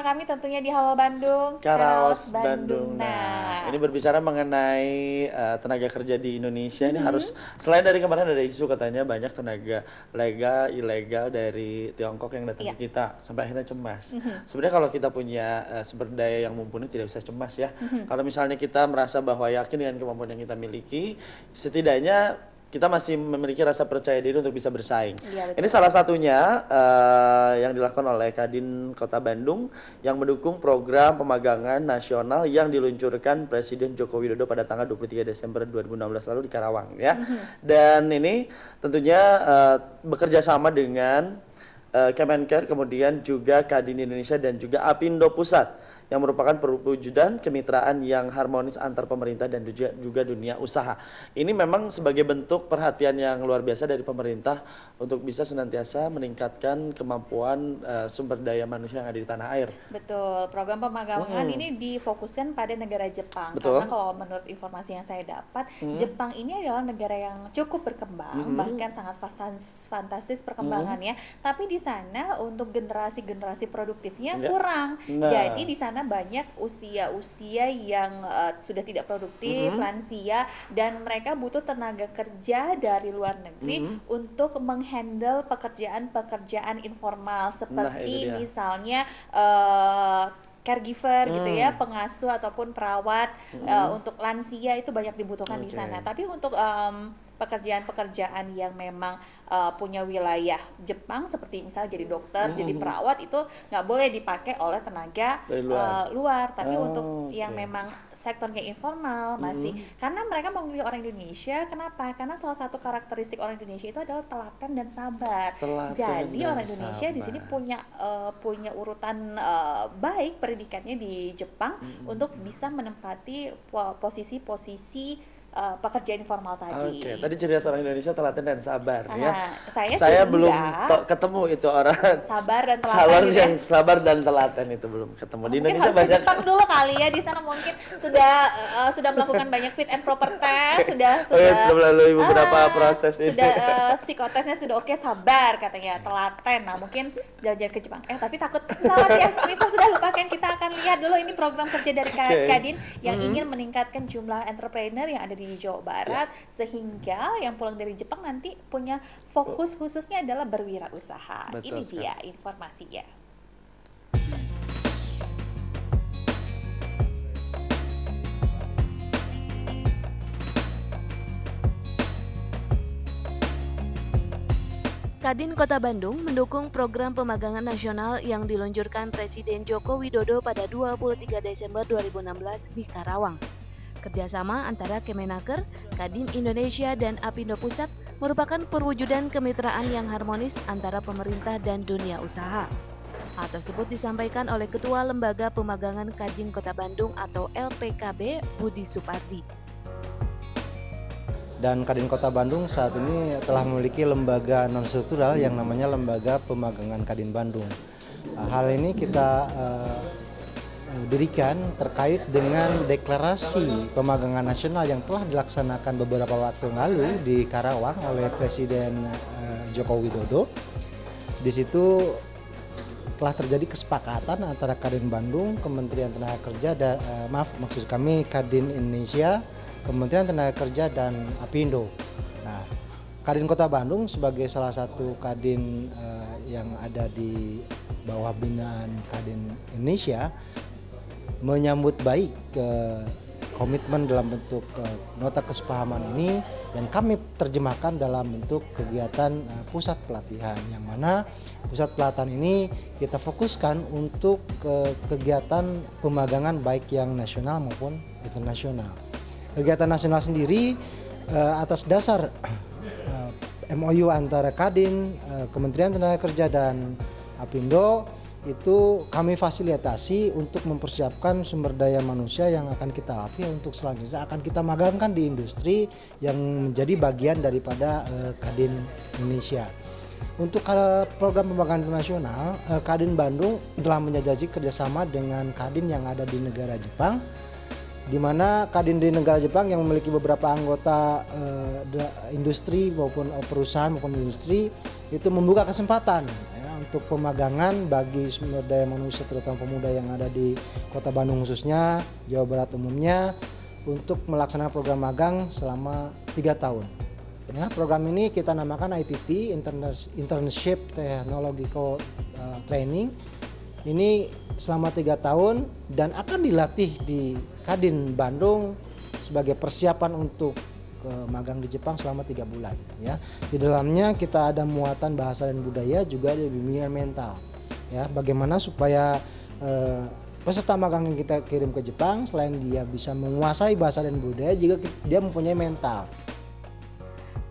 kami tentunya di Halo Bandung, Karaos Bandung. Nah, Nah, ini berbicara mengenai tenaga kerja di Indonesia. Ini harus selain dari kemarin ada isu katanya banyak tenaga legal, ilegal dari Tiongkok yang datang iya. ke kita sampai akhirnya cemas. Sebenarnya kalau kita punya sumber daya yang mumpuni tidak usah cemas ya. Kalau misalnya kita merasa bahwa yakin dengan kemampuan yang kita miliki, setidaknya kita masih memiliki rasa percaya diri untuk bisa bersaing. Iya Ini betul. salah satunya yang dilakukan oleh Kadin Kota Bandung yang mendukung program pemagangan nasional yang diluncurkan Presiden Joko Widodo pada tanggal 23 Desember 2016 lalu di Karawang ya. Dan ini tentunya bekerja sama dengan Kemenkes, kemudian juga Kadin Indonesia dan juga Apindo Pusat yang merupakan perwujudan kemitraan yang harmonis antar pemerintah dan juga dunia usaha. Ini memang sebagai bentuk perhatian yang luar biasa dari pemerintah untuk bisa senantiasa meningkatkan kemampuan sumber daya manusia yang ada di tanah air. Betul, program pemagangan ini difokuskan pada negara Jepang Betul. karena kalau menurut informasi yang saya dapat, Jepang ini adalah negara yang cukup berkembang, bahkan sangat fantastis perkembangannya. Tapi di sana untuk generasi-generasi produktifnya Ya. kurang. Nah. Jadi di sana banyak usia-usia yang sudah tidak produktif, lansia, dan mereka butuh tenaga kerja dari luar negeri untuk menghandle pekerjaan-pekerjaan informal seperti dia. misalnya caregiver gitu ya, pengasuh ataupun perawat untuk lansia itu banyak dibutuhkan di Oke. sana. Tapi untuk pekerjaan-pekerjaan yang memang punya wilayah Jepang seperti misalnya jadi dokter, jadi perawat itu nggak boleh dipakai oleh tenaga Dari luar. luar. Tapi Oh, untuk yang oke. memang sektornya informal masih karena mereka memilih orang Indonesia. Kenapa? Karena salah satu karakteristik orang Indonesia itu adalah telaten dan sabar. Telaten Jadi dan orang Indonesia di sini sabar. punya urutan baik predikatnya di Jepang untuk bisa menempati posisi-posisi pekerjaan informal tadi. Oke, tadi ciri khas orang Indonesia telaten dan sabar ya. Saya sih Saya belum enggak. ketemu itu orang Sabar dan telaten calon gitu ya. yang sabar dan telaten itu belum ketemu. Di Mungkin Indonesia harus ke banyak. Jepang dulu kali ya, di sana mungkin sudah melakukan banyak fit and proper test, sudah Oh ya, sudah melalui beberapa ah, proses ini. sudah psikotesnya sudah oke, sabar katanya, telaten. Nah mungkin jalan-jalan ke Jepang. Tapi takut pesawat ya, bisa sudah lupakan, kita akan lihat dulu ini program kerja dari Oke. Kadin yang ingin meningkatkan jumlah entrepreneur yang ada di Jawa Barat sehingga yang pulang dari Jepang nanti punya fokus khususnya adalah berwirausaha. Betul Ini sekali. dia informasinya. Kadin Kota Bandung mendukung program pemagangan nasional yang diluncurkan Presiden Joko Widodo pada 23 Desember 2016 di Karawang. Kerjasama antara Kemenaker, Kadin Indonesia, dan Apindo Pusat merupakan perwujudan kemitraan yang harmonis antara pemerintah dan dunia usaha. Hal tersebut disampaikan oleh Ketua Lembaga Pemagangan Kadin Kota Bandung atau LPKB, Budi Supardi. Dan Kadin Kota Bandung saat ini telah memiliki lembaga non-struktural yang namanya Lembaga Pemagangan Kadin Bandung. Hal ini kita dirikan terkait dengan deklarasi pemagangan nasional yang telah dilaksanakan beberapa waktu lalu di Karawang oleh Presiden Joko Widodo. Di situ telah terjadi kesepakatan antara Kadin Bandung, Kementerian Tenaga Kerja dan maksud kami Kadin Indonesia, Kementerian Tenaga Kerja, dan Apindo. Nah, Kadin Kota Bandung sebagai salah satu kadin yang ada di bawah binaan Kadin Indonesia menyambut baik komitmen dalam bentuk nota kesepahaman ini, dan kami terjemahkan dalam bentuk kegiatan pusat pelatihan, yang mana pusat pelatihan ini kita fokuskan untuk kegiatan pemagangan baik yang nasional maupun internasional. Kegiatan nasional sendiri atas dasar MOU antara Kadin, Kementerian Tenaga Kerja, dan Apindo itu kami fasilitasi untuk mempersiapkan sumber daya manusia yang akan kita latih untuk selanjutnya akan kita magangkan di industri yang menjadi bagian daripada Kadin Indonesia. Untuk program pemagangan internasional, Kadin Bandung telah menjajaki kerjasama dengan Kadin yang ada di negara Jepang, di mana Kadin di negara Jepang yang memiliki beberapa anggota industri maupun perusahaan maupun industri itu membuka kesempatan untuk pemagangan bagi sumber daya manusia terutama pemuda yang ada di Kota Bandung khususnya, Jawa Barat umumnya, untuk melaksanakan program magang selama 3 tahun. Ya, program ini kita namakan ITT, Internship Technological Training. Ini selama 3 tahun dan akan dilatih di Kadin Bandung sebagai persiapan untuk magang di Jepang selama 3 bulan. Ya, di dalamnya kita ada muatan bahasa dan budaya, juga ada bimbingan mental. Ya, bagaimana supaya peserta magang yang kita kirim ke Jepang selain dia bisa menguasai bahasa dan budaya, juga dia mempunyai mental.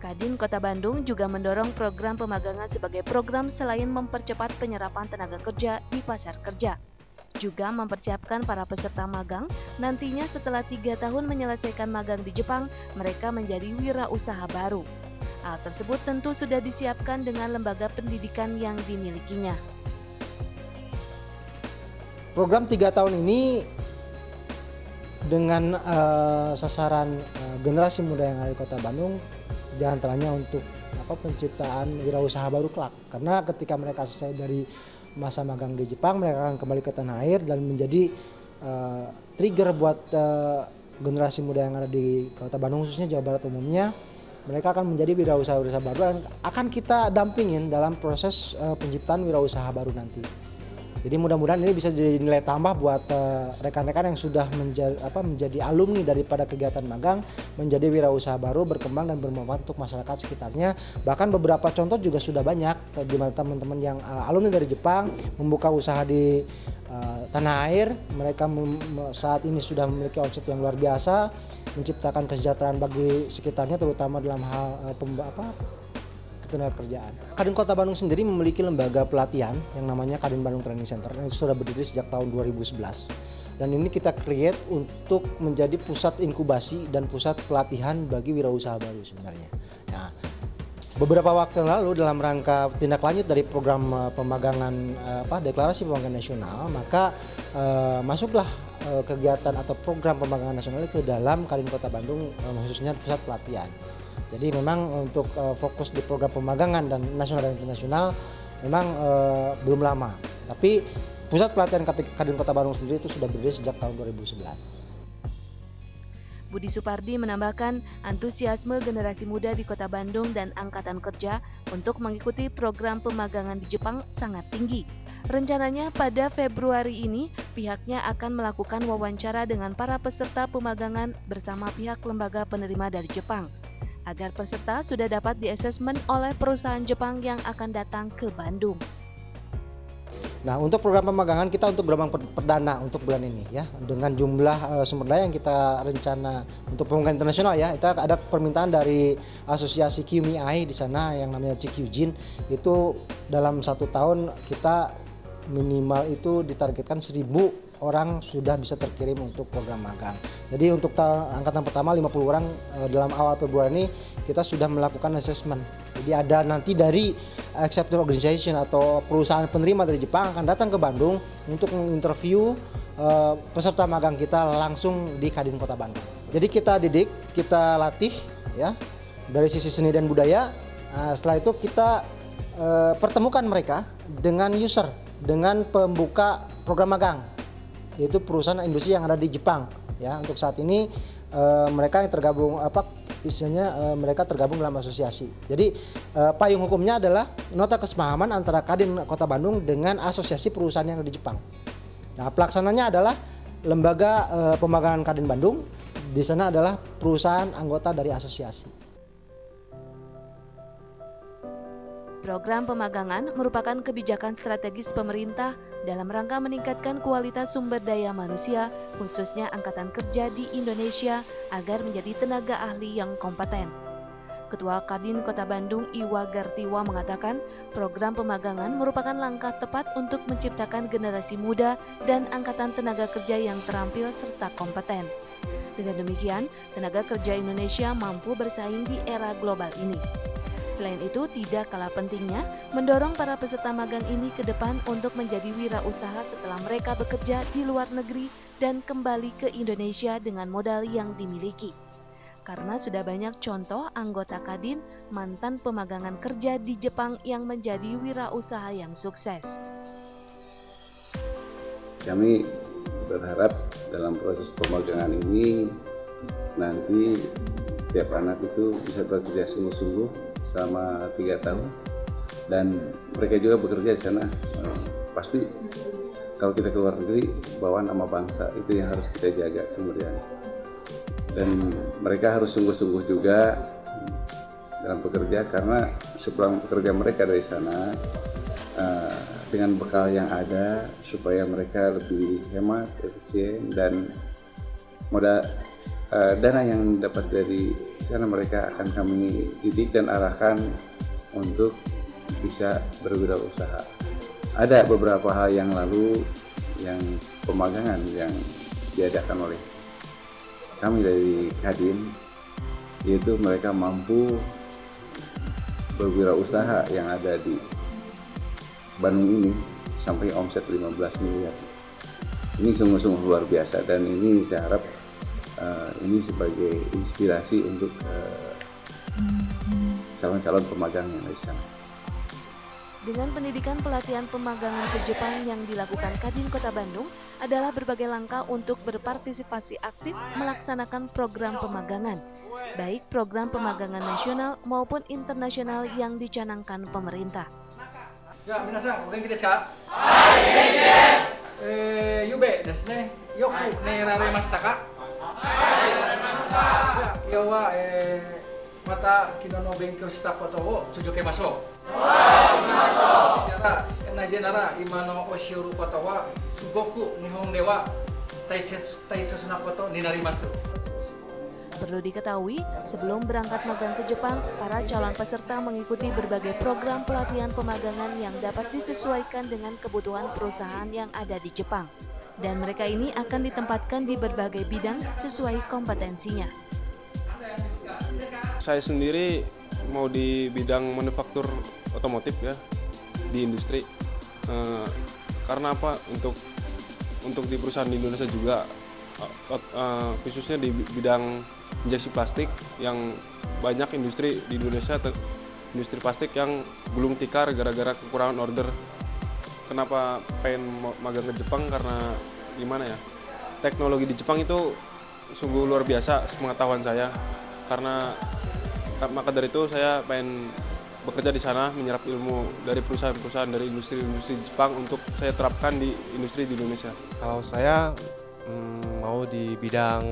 Kadin Kota Bandung juga mendorong program pemagangan sebagai program selain mempercepat penyerapan tenaga kerja di pasar kerja, juga mempersiapkan para peserta magang nantinya setelah 3 tahun menyelesaikan magang di Jepang, mereka menjadi wirausaha baru. Hal tersebut tentu sudah disiapkan dengan lembaga pendidikan yang dimilikinya. Program 3 tahun ini dengan sasaran generasi muda yang ada di Kota Bandung, diantaranya untuk penciptaan wirausaha baru kelak. Karena ketika mereka selesai dari masa magang di Jepang, mereka akan kembali ke tanah air dan menjadi trigger buat generasi muda yang ada di Kota Bandung khususnya Jawa Barat umumnya. Mereka akan menjadi wirausaha baru yang akan kita dampingin dalam proses penciptaan wirausaha baru nanti. Jadi mudah-mudahan ini bisa jadi nilai tambah buat rekan-rekan yang sudah menjadi alumni daripada kegiatan magang, menjadi wirausaha baru, berkembang dan bermanfaat untuk masyarakat sekitarnya. Bahkan beberapa contoh juga sudah banyak di mana teman-teman yang alumni dari Jepang membuka usaha di tanah air. Mereka saat ini sudah memiliki omset yang luar biasa, menciptakan kesejahteraan bagi sekitarnya, terutama dalam hal tenaga kerjaan. Kadin Kota Bandung sendiri memiliki lembaga pelatihan yang namanya Kadin Bandung Training Center, yang sudah berdiri sejak tahun 2011. Dan ini kita create untuk menjadi pusat inkubasi dan pusat pelatihan bagi wirausaha baru sebenarnya. Nah, beberapa waktu yang lalu dalam rangka tindak lanjut dari program pemagangan deklarasi pemagangan nasional, maka masuklah kegiatan atau program pemagangan nasional itu dalam Kadin Kota Bandung, khususnya pusat pelatihan. Jadi memang untuk fokus di program pemagangan dan nasional dan internasional memang belum lama. Tapi pusat pelatihan Kadin Kota Bandung sendiri itu sudah berdiri sejak tahun 2011. Budi Supardi menambahkan antusiasme generasi muda di Kota Bandung dan Angkatan Kerja untuk mengikuti program pemagangan di Jepang sangat tinggi. Rencananya pada Februari ini pihaknya akan melakukan wawancara dengan para peserta pemagangan bersama pihak lembaga penerima dari Jepang, agar peserta sudah dapat di-assessment oleh perusahaan Jepang yang akan datang ke Bandung. Nah, untuk program pemagangan kita untuk gelombang perdana untuk bulan ini ya, dengan jumlah sumber daya yang kita rencana untuk pemagangan internasional ya, kita ada permintaan dari asosiasi QMI di sana yang namanya CQJIN, itu dalam 1 tahun kita minimal itu ditargetkan 1.000 orang sudah bisa terkirim untuk program magang. Jadi untuk angkatan pertama 50 orang dalam awal Februari ini kita sudah melakukan assessment. Jadi ada nanti dari accepted organization atau perusahaan penerima dari Jepang akan datang ke Bandung untuk menginterview peserta magang kita langsung di Kadin Kota Bandung. Jadi kita didik, kita latih ya dari sisi seni dan budaya. Setelah itu kita pertemukan mereka dengan user, dengan pembuka program magang, yaitu perusahaan industri yang ada di Jepang ya. Untuk saat ini mereka yang tergabung mereka tergabung dalam asosiasi. Jadi payung hukumnya adalah nota kesepahaman antara Kadin Kota Bandung dengan asosiasi perusahaan yang ada di Jepang. Nah, pelaksananya adalah lembaga pemagangan Kadin Bandung. Di sana adalah perusahaan anggota dari asosiasi. Program pemagangan merupakan kebijakan strategis pemerintah dalam rangka meningkatkan kualitas sumber daya manusia, khususnya angkatan kerja di Indonesia, agar menjadi tenaga ahli yang kompeten. Ketua Kadin Kota Bandung Iwa Gartiwa mengatakan, program pemagangan merupakan langkah tepat untuk menciptakan generasi muda dan angkatan tenaga kerja yang terampil serta kompeten. Dengan demikian, tenaga kerja Indonesia mampu bersaing di era global ini. Selain itu, tidak kalah pentingnya mendorong para peserta magang ini ke depan untuk menjadi wirausaha setelah mereka bekerja di luar negeri dan kembali ke Indonesia dengan modal yang dimiliki. karena sudah banyak contoh anggota Kadin mantan pemagangan kerja di Jepang yang menjadi wirausaha yang sukses. Kami berharap dalam proses pemagangan ini nanti tiap anak itu bisa bekerja sungguh-sungguh selama 3 tahun dan mereka juga bekerja di sana. Pasti kalau kita keluar negeri bawa nama bangsa, itu yang harus kita jaga kemudian. Dan mereka harus sungguh-sungguh juga dalam bekerja, karena sepulang bekerja mereka dari sana dengan bekal yang ada supaya mereka lebih hemat, efisien, dan dana yang dapat dari sana mereka akan kami didik dan arahkan untuk bisa berwirausaha. Ada beberapa hal yang lalu yang pemagangan yang diadakan oleh kami dari Kadin, yaitu mereka mampu berwirausaha yang ada di Bandung ini sampai omset 15 miliar. Ini sungguh-sungguh luar biasa, dan ini saya harap ini sebagai inspirasi untuk calon-calon pemagang yang ada di sana. Dengan pendidikan pelatihan pemagangan ke Jepang yang dilakukan Kadin Kota Bandung adalah berbagai langkah untuk berpartisipasi aktif melaksanakan program pemagangan, baik program pemagangan nasional maupun internasional yang dicanangkan pemerintah. Ya, minasan, ogenki desu ka? Hai, ogenki desu. Yube desu ne. Yoku neraremashita ka? Hai, neraremashita. Ya, kyou wa mata kino no benkyou shita koto wo tsuzukemashou. Naje nara ima no oshiuru koto wa sugoku nihon de wa taisetsu na koto ni narimasu. Perlu diketahui, sebelum berangkat magang ke Jepang, para calon peserta mengikuti berbagai program pelatihan pemagangan yang dapat disesuaikan dengan kebutuhan perusahaan yang ada di Jepang. Dan mereka ini akan ditempatkan di berbagai bidang sesuai kompetensinya. Saya sendiri mau di bidang manufaktur otomotif ya, di industri. Karena apa? Untuk di perusahaan di Indonesia juga, khususnya di bidang injeksi plastik, yang banyak industri di Indonesia, industri plastik yang gulung tikar gara-gara kekurangan order. Kenapa pengen magang ke Jepang? Karena gimana ya, teknologi di Jepang itu sungguh luar biasa sepengetahuan saya. Karena maka dari itu saya pengen bekerja di sana, menyerap ilmu dari perusahaan-perusahaan dari industri-industri Jepang untuk saya terapkan di industri di Indonesia. Kalau saya mau di bidang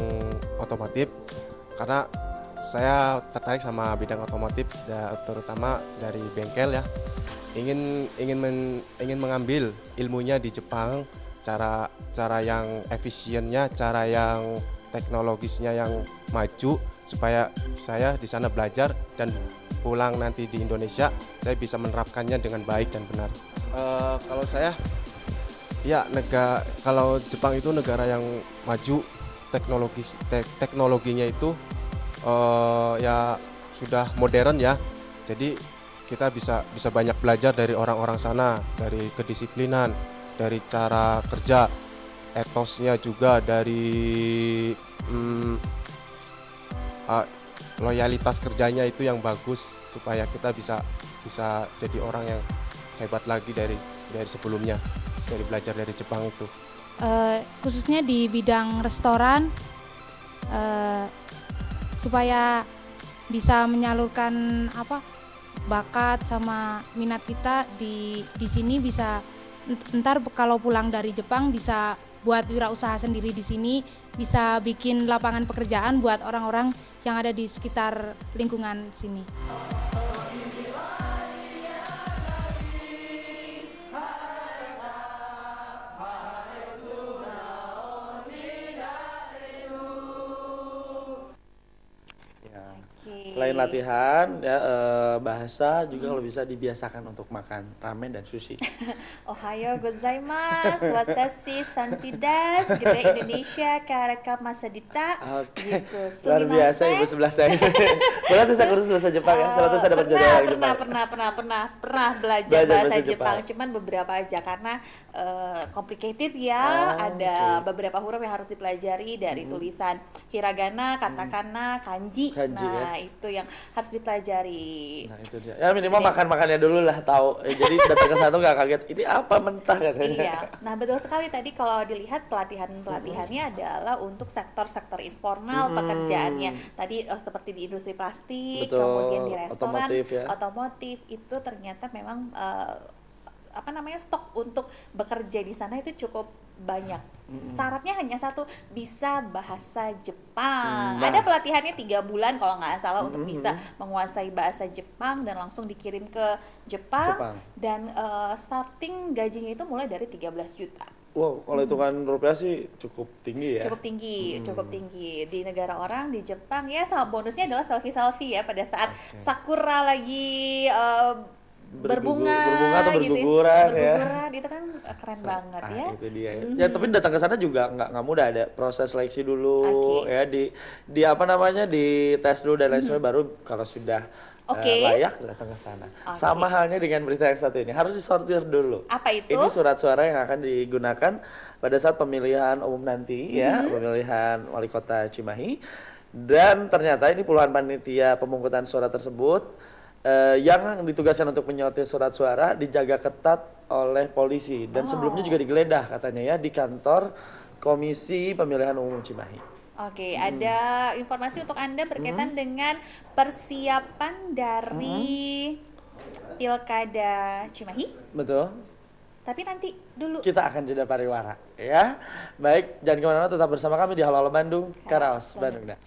otomotif, karena saya tertarik sama bidang otomotif, terutama dari bengkel ya. Ingin mengambil ilmunya di Jepang, cara yang efisiennya, cara yang teknologisnya yang maju, supaya saya di sana belajar dan pulang nanti di Indonesia saya bisa menerapkannya dengan baik dan benar. Kalau saya ya, kalau Jepang itu negara yang maju, teknologinya itu ya sudah modern ya. Jadi kita bisa banyak belajar dari orang-orang sana, dari kedisiplinan, dari cara kerja, etosnya juga, dari loyalitas kerjanya itu yang bagus, supaya kita bisa jadi orang yang hebat lagi dari sebelumnya, dari belajar dari Jepang itu. Khususnya di bidang restoran, supaya bisa menyalurkan bakat sama minat kita di sini, bisa ntar kalau pulang dari Jepang bisa buat wirausaha sendiri di sini, bisa bikin lapangan pekerjaan buat orang-orang yang ada di sekitar lingkungan sini. Selain latihan, ya bahasa juga kalau bisa dibiasakan untuk makan ramen dan sushi. Ohayo gozaimasu, watashi santi desu, gitu ya, Indonesia kareka masa dita, Oke, gitu. luar biasa ibu sebelah saya. Boleh tuh saya kursus bahasa Jepang ya, selalu saya dapat jodoh orang Jepang. Pernah belajar bahasa Jepang, cuman beberapa aja karena complicated ya, ada beberapa huruf yang harus dipelajari dari tulisan hiragana, katakana, kanji. Nah, itu yang harus dipelajari. Nah, itu dia. Ya minimal makan-makannya dulu lah tahu. Jadi datang ke sana nggak kaget, ini apa mentah katanya. Iya. Nah, betul sekali tadi kalau dilihat pelatihannya adalah untuk sektor-sektor informal pekerjaannya. Tadi seperti di industri plastik, kemudian di restoran, otomotif itu ternyata memang stok untuk bekerja di sana itu cukup banyak. Syaratnya hanya satu, bisa bahasa Jepang. Ada pelatihannya 3 bulan kalau nggak salah untuk bisa menguasai bahasa Jepang dan langsung dikirim ke Jepang. Dan starting gajinya itu mulai dari 13 juta. Wow, kalau hitungan rupiah sih cukup tinggi ya. Cukup tinggi. Di negara orang, di Jepang ya, sama bonusnya adalah selfie ya pada saat sakura lagi berbunga atau berguguran ya. Itu kan keren banget ya. Itu dia. Ya tapi datang ke sana juga nggak mudah, ada proses seleksi dulu ya, di tes dulu dan lain sebagainya, baru kalau sudah layak datang ke sana. Sama halnya dengan berita yang satu ini, harus disortir dulu. Apa itu? Ini surat suara yang akan digunakan pada saat pemilihan umum nanti ya, pemilihan wali kota Cimahi. Dan ternyata ini puluhan panitia pemungutan suara tersebut yang ditugaskan untuk menyortir surat suara dijaga ketat oleh polisi, dan sebelumnya juga digeledah katanya ya di kantor Komisi Pemilihan Umum Cimahi. Oke, ada informasi untuk Anda berkaitan dengan persiapan dari Pilkada Cimahi? Betul. Tapi nanti dulu. Kita akan jeda pariwara ya. Baik, jangan kemana-mana, tetap bersama kami di Halo Halo Bandung, Karaos Bandung.